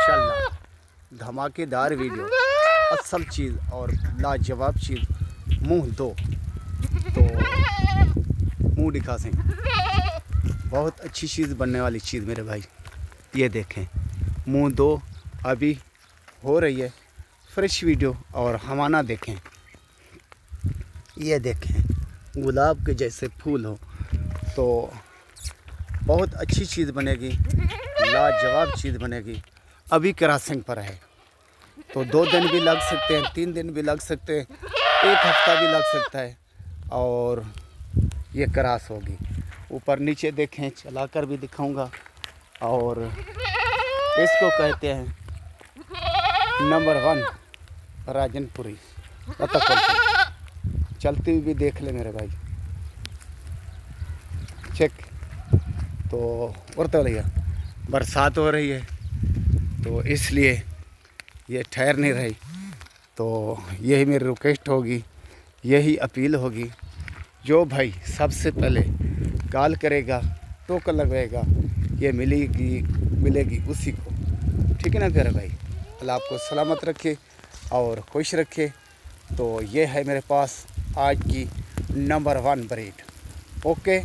माशाल्लाह धमाकेदार वीडियो, असल चीज़ और लाजवाब चीज़। मुंह दो तो मुंह दिखा सें, बहुत अच्छी चीज़ बनने वाली चीज़ मेरे भाई। ये देखें मुंह दो अभी हो रही है फ्रेश वीडियो। और हमाना देखें, ये देखें गुलाब के जैसे फूल हो तो बहुत अच्छी चीज़ बनेगी, लाजवाब चीज़ बनेगी। अभी क्रॉसिंग पर है तो 2 दिन भी लग सकते हैं, 3 दिन भी लग सकते हैं, 1 हफ्ता भी लग सकता है और ये क्रॉस होगी। ऊपर नीचे देखें, चलाकर भी दिखाऊंगा। और इसको कहते हैं नंबर 1 राजनपुरी। चलती हुई भी देख ले मेरे भाई, चेक। तो और तो भैया बरसात हो रही है तो इसलिए ये ठहर नहीं रही। तो यही मेरी रिक्वेस्ट होगी, यही अपील होगी, जो भाई सबसे पहले कॉल करेगा, टोकन लगवाएगा, ये मिलेगी उसी को। ठीक है ना प्यारे भाई। अल्लाह आपको सलामत रखे और खुश रखे। तो ये है मेरे पास आज की नंबर 1 ब्रीड। ओके।